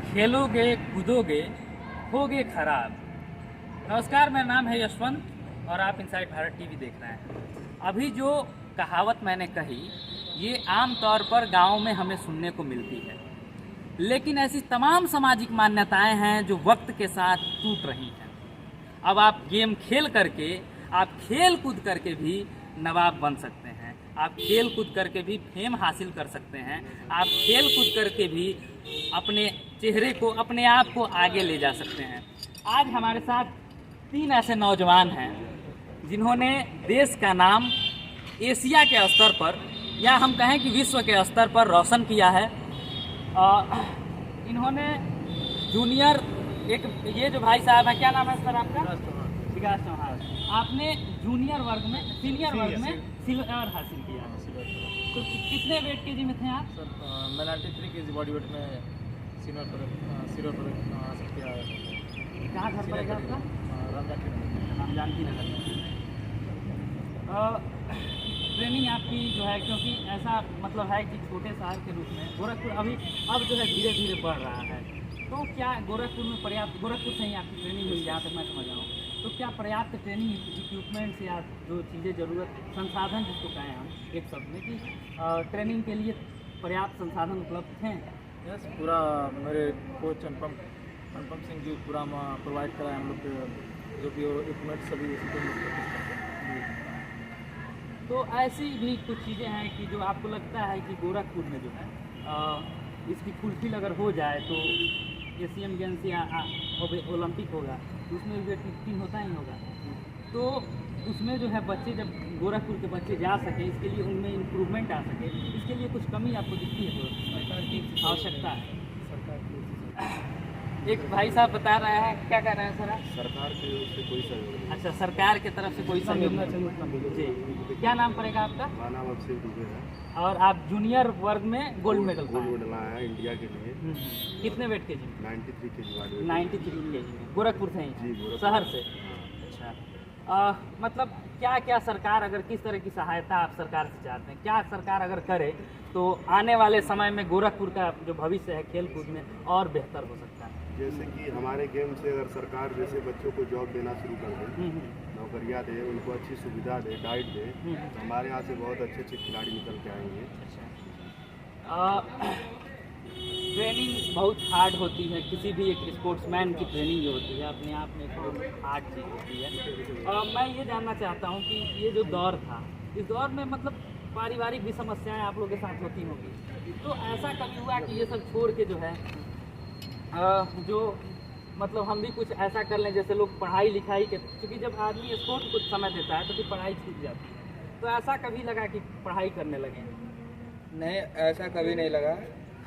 खेलोगे कूदोगे होगे खराब। नमस्कार, मेरा नाम है यशवंत और आप इनसाइड भारत टीवी देख रहे हैं। अभी जो कहावत मैंने कही ये आम तौर पर गाँव में हमें सुनने को मिलती है, लेकिन ऐसी तमाम सामाजिक मान्यताएं हैं जो वक्त के साथ टूट रही हैं। अब आप गेम खेल करके, आप खेल कूद करके भी नवाब बन सकते हैं, आप खेल कूद करके भी फेम हासिल कर सकते हैं, आप खेल कूद करके भी अपने चेहरे को, अपने आप को आगे ले जा सकते हैं। आज हमारे साथ 3 ऐसे नौजवान हैं जिन्होंने देश का नाम एशिया के स्तर पर या हम कहें कि विश्व के स्तर पर रोशन किया है। इन्होंने जूनियर, ये जो भाई साहब हैं, क्या नाम है सर आपका? विकास चौहान। आपने जूनियर वर्ग में, सीनियर वर्ग में सिल्वर हासिल किया। तो कितने वेट केजी में थे आप? सर मैं 93 केजी बॉडी वेट में सिल्वर पदक हासिल किया है। कहाँ घर पड़ेगा आपका? रामजानकी नगर में। ट्रेनिंग आपकी जो है, क्योंकि ऐसा मतलब है कि छोटे शहर के रूप में गोरखपुर अब जो है धीरे धीरे बढ़ रहा है, तो क्या गोरखपुर में पर्याप्त, गोरखपुर से ही आपकी ट्रेनिंग हुई जहाँ तक मैं समझ रहा हूँ, तो क्या पर्याप्त ट्रेनिंग इक्विपमेंट्स या जो चीज़ें ज़रूरत, संसाधन जिसको कहें हम एक शब्द में, कि ट्रेनिंग के लिए पर्याप्त संसाधन उपलब्ध हैं? यस, पूरा मेरे कोच अनुपम सिंह जी पूरा प्रोवाइड कराए हम लोग के, जो भी इक्विपमेंट सभी उसी को तो ऐसी भी कुछ चीज़ें हैं कि जो आपको लगता है कि गोरखपुर में जो है इसकी फुलफिल अगर हो जाए तो एशियन गेम्स या ओलंपिक होगा तो उसमें वेट होता ही होगा, तो उसमें जो है बच्चे, जब गोरखपुर के बच्चे जा सकें, इसके लिए उनमें इम्प्रूवमेंट आ सके, इसके लिए कुछ कमी आपको दिखती है? तो सरकार की आवश्यकता है। सरकार की एक भाई साहब बता रहे हैं, क्या कह रहे हैं सर आप? सरकार की ओर से कोई सहयोग नहीं। अच्छा, सरकार की तरफ से कोई सहयोग नहीं। जी, क्या नाम पड़ेगा आपका? मेरा नाम अभिषेक दुबे है और आप जूनियर वर्ग में गोल्ड मेडल पाए। मेडल आया है इंडिया के लिए। कितने wait KG? 93 KG body weight. 93 KG में। गोरखपुर से ही? जी, गोरखपुर शहर से। अच्छा, मतलब क्या क्या सरकार, अगर किस तरह की सहायता आप सरकार से चाहते हैं, क्या सरकार अगर करे तो आने वाले समय में गोरखपुर का जो भविष्य है खेल कूद में और बेहतर हो सकता है? जैसे कि हमारे गेम से अगर सरकार जैसे बच्चों को जॉब देना शुरू कर दे, नौकरियां दे, उनको अच्छी सुविधा दे, गाइड दे, तो हमारे यहाँ से बहुत अच्छे अच्छे खिलाड़ी निकल के आएंगे। ट्रेनिंग बहुत हार्ड होती है, किसी भी एक स्पोर्ट्समैन की ट्रेनिंग जो होती है अपने आप में एक बहुत हार्ड चीज़ होती है। मैं ये जानना चाहता हूँ कि ये जो दौर था, इस दौर में मतलब पारिवारिक भी समस्याएं आप लोगों के साथ होती होंगी, तो ऐसा कभी हुआ कि ये सब छोड़ के जो है जो मतलब हम भी कुछ ऐसा कर लें, जैसे लोग पढ़ाई लिखाई के, क्योंकि जब आदमी स्पोर्ट कुछ समय देता है तो फिर पढ़ाई छूट जाती है, तो ऐसा कभी लगा कि पढ़ाई करने लगे? नहीं, ऐसा कभी नहीं लगा।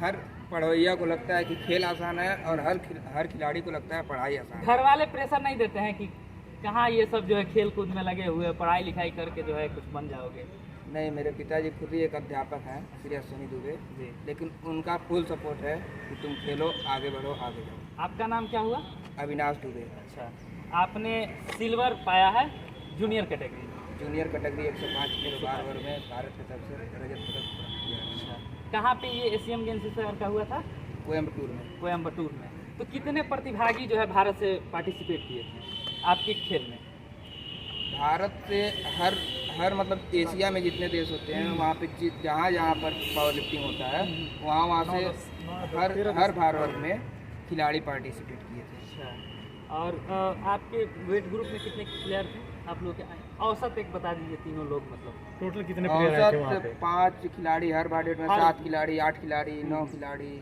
हर पढ़वैया को लगता है कि खेल आसान है और हर खिलाड़ी को लगता है पढ़ाई आसान है। घर वाले प्रेशर नहीं देते हैं कि कहाँ ये सब जो है खेल कूद में लगे हुए, पढ़ाई लिखाई करके जो है कुछ बन जाओगे? नहीं, मेरे पिताजी खुद ही एक अध्यापक हैं, श्री अश्विनी दुबे, लेकिन उनका फुल सपोर्ट है कि तुम खेलो, आगे बढ़ो, आगे जाओ। आपका नाम क्या हुआ? अविनाश दुबे। अच्छा, आपने सिल्वर पाया है junior category? Junior category 105 kilo भार वर्ग में भारत की तरफ से रजत पदक प्राप्त किया है। अच्छा, कहाँ पे ये एशियन गेम्स का हुआ था? कोयम्बटूर में। कोयम्बटूर में। तो कितने प्रतिभागी जो है भारत से पार्टिसिपेट किए थे आपके खेल में? भारत से हर मतलब एशिया में जितने देश होते हैं वहाँ पे जहाँ पर पावर लिफ्टिंग होता है वहाँ से हर भार वर्ग में खिलाड़ी पार्टिसिपेट किए थे। अच्छा, और आपके वेट ग्रुप में कितने प्लेयर थे आप लोग के? औसत एक बता दीजिए, तीनों लोग मतलब टोटल कितने प्लेयर आए थे वहाँ औसत पे? 5 खिलाड़ी हर भार वेट में, 7 खिलाड़ी, 8 खिलाड़ी, 9 खिलाड़ी,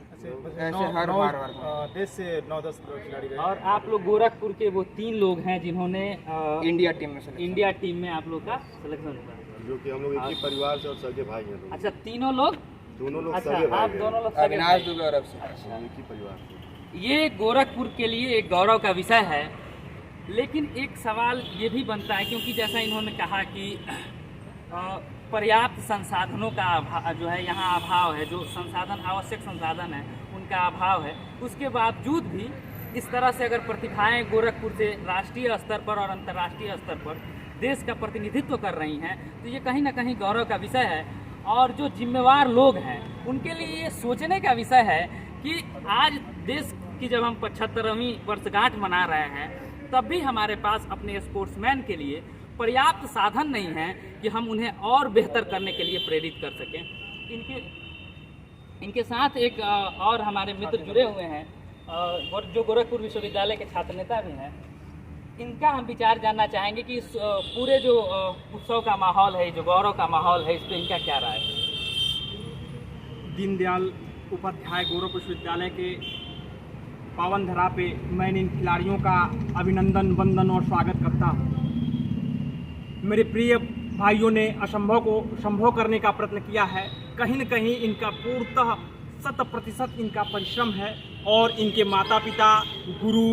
ऐसे हर भार वर्ग में। देश से 9-10 खिलाड़ी गए। और आप लोग गोरखपुर के वो 3 लोग हैं जिन्होंने इंडिया टीम में selection। इंडिया टीम में आप लोग का सिलेक्शन हुआ, जो कि हम लोग एक ही परिवार से और सगे भाई हैं लोग। अच्छा, तीनों लोग? दोनों लोग अच्छा, सगे आप भाई हैं। दोनों लोग सगे अविनाश भाई। दुबे और अभिषेक। हम एक ही परिवार से। ये गोरखपुर के लिए एक गौरव का विषय है, लेकिन एक सवाल ये भी बनता है, क्योंकि जैसा इन्होंने कहा कि पर्याप्त संसाधनों का जो है यहाँ अभाव है, जो संसाधन, आवश्यक संसाधन है उनका अभाव है, उसके बावजूद भी इस तरह से अगर प्रतिभाएं गोरखपुर से राष्ट्रीय स्तर पर और अंतर्राष्ट्रीय स्तर पर देश का प्रतिनिधित्व कर रही हैं, तो ये कहीं ना कहीं गौरव का विषय है। और जो जिम्मेवार लोग हैं उनके लिए ये सोचने का विषय है कि आज देश कि जब हम 75वीं वर्षगांठ मना रहे हैं तब भी हमारे पास अपने स्पोर्ट्समैन के लिए पर्याप्त साधन नहीं है कि हम उन्हें और बेहतर करने के लिए प्रेरित कर सकें। इनके साथ एक और हमारे मित्र जुड़े हुए हैं जो गोरखपुर विश्वविद्यालय के छात्र नेता भी हैं। इनका हम विचार जानना चाहेंगे कि इस पूरे जो उत्सव का माहौल है, जो गौरव का माहौल है, इस पर इनका क्या राय है। दीनदयाल उपाध्याय गौरव विश्वविद्यालय के पावन धरा पे मैं इन खिलाड़ियों का अभिनंदन, वंदन और स्वागत करता हूँ। मेरे प्रिय भाइयों ने असंभव को संभव करने का प्रयत्न किया है। कहीं न कहीं इनका पूर्णतः 100% इनका परिश्रम है और इनके माता पिता, गुरु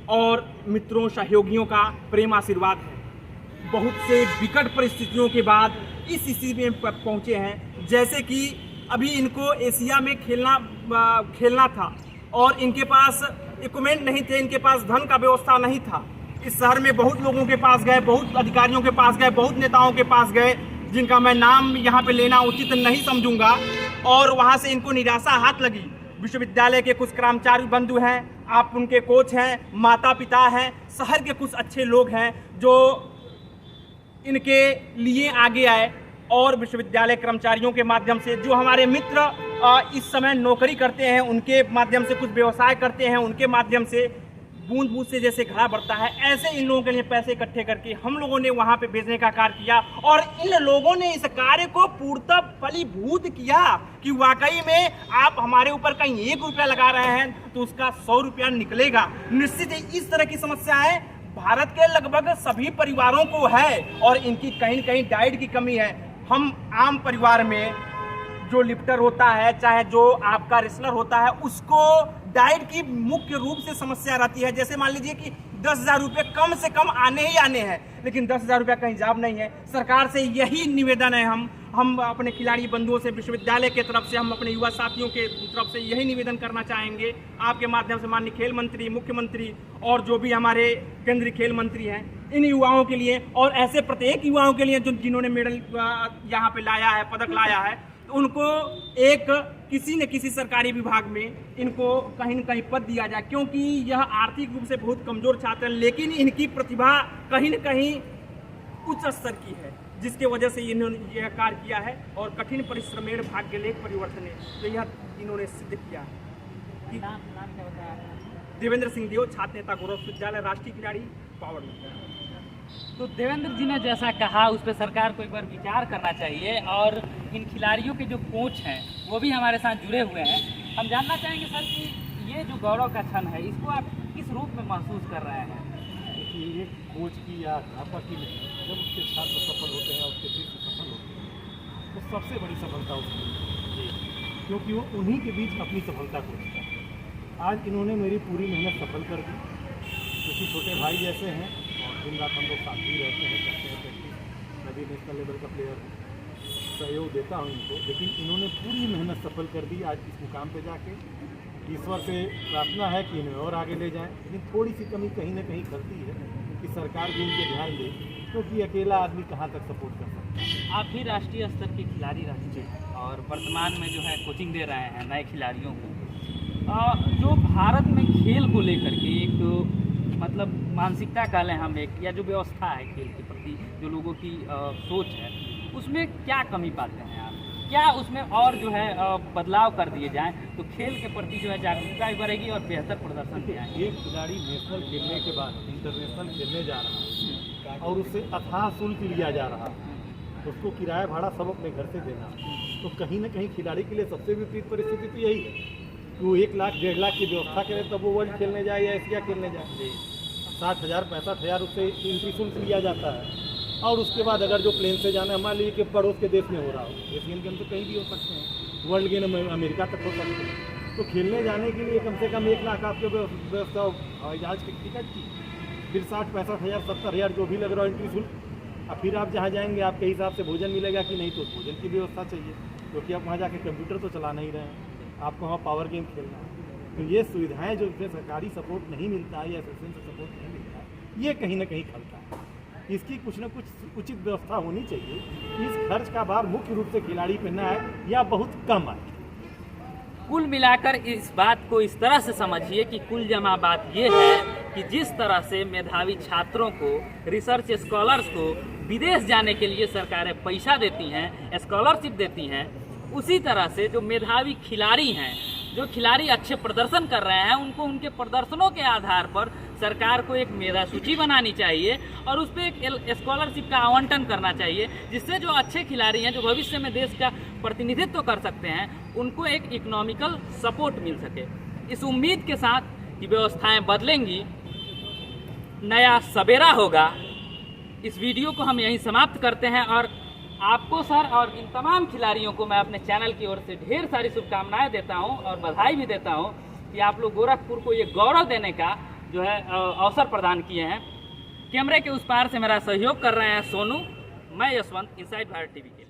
और मित्रों, सहयोगियों का प्रेम आशीर्वाद है। बहुत से विकट परिस्थितियों के बाद इस स्थिति में पहुँचे हैं। जैसे कि अभी इनको एशिया में खेलना था और इनके पास इक्विपमेंट नहीं थे, इनके पास धन का व्यवस्था नहीं था। इस शहर में बहुत लोगों के पास गए, बहुत अधिकारियों के पास गए, बहुत नेताओं के पास गए, जिनका मैं नाम यहाँ पे लेना उचित नहीं समझूंगा, और वहाँ से इनको निराशा हाथ लगी। विश्वविद्यालय के कुछ कर्मचारी बंधु हैं, आप उनके कोच हैं, माता पिता हैं, शहर के कुछ अच्छे लोग हैं जो इनके लिए आगे आए और विश्वविद्यालय कर्मचारियों के माध्यम से, जो हमारे मित्र इस समय नौकरी करते हैं उनके माध्यम से, कुछ व्यवसाय करते हैं उनके माध्यम से, बूंद बूंद से जैसे घड़ा बढ़ता है, ऐसे इन लोगों के लिए पैसे इकट्ठे करके हम लोगों ने वहाँ पे भेजने का कार्य किया। और इन लोगों ने इस कार्य को पूर्णतः फलीभूत किया कि वाकई में आप हमारे ऊपर कहीं 1 रुपया लगा रहे हैं तो उसका 100 रुपया निकलेगा। निश्चित ही इस तरह की समस्याएं भारत के लगभग सभी परिवारों को है और इनकी कहीं न कहीं डाइट की कमी है। हम आम परिवार में जो लिफ्टर होता है, चाहे जो आपका रेसलर होता है, उसको डाइट की मुख्य रूप से समस्या रहती है। जैसे मान लीजिए कि 10,000 रुपये कम से कम आने ही आने हैं, लेकिन 10,000 रुपये का हिसाब नहीं है। सरकार से यही निवेदन है, हम अपने खिलाड़ी बंधुओं से, विश्वविद्यालय के तरफ से, हम अपने युवा साथियों के तरफ से यही निवेदन करना चाहेंगे आपके माध्यम से, माननीय खेल मंत्री, मुख्यमंत्री और जो भी हमारे केंद्रीय खेल मंत्री हैं, इन युवाओं के लिए और ऐसे प्रत्येक युवाओं के लिए जिन्होंने मेडल यहाँ पे लाया है, पदक लाया है, उनको एक किसी न किसी सरकारी विभाग में इनको कहीं न कहीं पद दिया जाए, क्योंकि यह आर्थिक रूप से बहुत कमजोर छात्र हैं, लेकिन इनकी प्रतिभा कहीं न कहीं उच्च स्तर की है, जिसके वजह से इन्होंने यह कार्य किया है। और कठिन परिश्रमेण भाग्य लेख परिवर्तन है, तो यह इन्होंने सिद्ध किया है। नाम क्या बताया? देवेंद्र सिंह देव, छात्र नेता गौरव विश्वविद्यालय, राष्ट्रीय खिलाड़ी, पावर। तो देवेंद्र जी ने जैसा कहा उस पर सरकार को एक बार विचार करना चाहिए और इन खिलाड़ियों के जो कोच हैं वो भी हमारे साथ जुड़े हुए हैं। हम जानना चाहेंगे सर कि ये जो गौरव का क्षण है इसको आप किस रूप में महसूस कर रहे हैं? देखिए, एक कोच की या अध्यापक की नहीं, जब उसके छात्र सफल होते हैं, उसके शिष्य सफल होते हैं, तो सबसे बड़ी सफलता उसकी, क्योंकि वो उन्हीं के बीच अपनी सफलता खोजता है। आज इन्होंने मेरी पूरी मेहनत सफल कर दी, क्योंकि छोटे भाई जैसे हैं और दिन रात हम लोग साथ ही रहते हैं, करते हैं प्रैक्टिस। मैं भी नेशनल लेवल का प्लेयर हूँ, सहयोग देता हूँ इनको, लेकिन इन्होंने पूरी मेहनत सफल कर दी आज इस मुकाम पे जाके। ईश्वर से प्रार्थना है कि इन्हें और आगे ले जाएं, लेकिन थोड़ी सी कमी कहीं ना कहीं खलती है कि सरकार भी इनके ध्यान दे, क्योंकि अकेला आदमी कहाँ तक सपोर्ट कर सकता है। आप भी राष्ट्रीय स्तर के खिलाड़ी रह चुके हैं और वर्तमान में जो है कोचिंग दे रहे हैं नए खिलाड़ियों को। जो भारत में खेल को लेकर के एक मतलब मानसिकता कह लें हम, एक या जो व्यवस्था है खेल के प्रति जो लोगों की सोच है, उसमें क्या कमी पाते हैं आप? क्या उसमें और जो है बदलाव कर दिए जाएं तो खेल के प्रति जो है जागरूकता भी बढ़ेगी और बेहतर प्रदर्शन भी आएगा? एक खिलाड़ी नेशनल खेलने के बाद इंटरनेशनल खेलने जा रहा है और उससे अथाह शुल्क लिया जा रहा है, उसको किराया भाड़ा सब अपने घर से देना, तो कहीं ना कहीं खिलाड़ी के लिए सबसे विपरीत परिस्थिति तो यही है कि वो 1 लाख 1.5 लाख की व्यवस्था करे तब वो वर्ल्ड खेलने जाए या एशिया खेलने जाए। 60,000 65,000 उससे एंट्री शुल्क लिया जाता है, और उसके बाद अगर जो प्लेन से जाना है, मान लीजिए कि पड़ोस के देश में हो रहा हो, एशियन गेम तो कहीं भी हो सकते हैं, वर्ल्ड गेम अमेरिका तक हो सकते हैं, तो खेलने जाने के लिए कम से कम 1 लाख आपके व्यवस्था हवाई जहाज की टिकट की, फिर 60-65,000 70,000 जो भी लग रहा है एंट्री शुल्क, और फिर आप जहाँ जाएंगे आपके हिसाब से भोजन मिलेगा कि नहीं, तो भोजन की व्यवस्था चाहिए, क्योंकि आप वहाँ जाके कंप्यूटर तो चला नहीं रहे हैं, आपको वहाँ पावर गेम खेलना है। तो ये सुविधाएं जो सरकारी सपोर्ट नहीं मिलता है या एसोसिएशन से सपोर्ट नहीं मिलता है, ये कहीं ना कहीं खलता है। इसकी कुछ ना कुछ उचित व्यवस्था होनी चाहिए कि इस खर्च का भार मुख्य रूप से खिलाड़ी पे न आए या बहुत कम आए। कुल मिलाकर इस बात को इस तरह से समझिए कि कुल जमा बात ये है कि जिस तरह से मेधावी छात्रों को, रिसर्च स्कॉलर्स को विदेश जाने के लिए सरकारें पैसा देती हैं, स्कॉलरशिप देती हैं, उसी तरह से जो मेधावी खिलाड़ी हैं, जो खिलाड़ी अच्छे प्रदर्शन कर रहे हैं, उनको उनके प्रदर्शनों के आधार पर सरकार को एक मेधा सूची बनानी चाहिए और उस पर एक स्कॉलरशिप का आवंटन करना चाहिए, जिससे जो अच्छे खिलाड़ी हैं, जो भविष्य में देश का प्रतिनिधित्व कर सकते हैं, उनको एक इकोनॉमिकल सपोर्ट मिल सके। इस उम्मीद के साथ कि व्यवस्थाएं बदलेंगी, नया सवेरा होगा, इस वीडियो को हम यहीं समाप्त करते हैं और आपको सर और इन तमाम खिलाड़ियों को मैं अपने चैनल की ओर से ढेर सारी शुभकामनाएं देता हूं और बधाई भी देता हूं कि आप लोग गोरखपुर को ये गौरव देने का जो है अवसर प्रदान किए हैं। कैमरे के उस पार से मेरा सहयोग कर रहे हैं सोनू, मैं यशवंत, इनसाइड भारत टीवी के।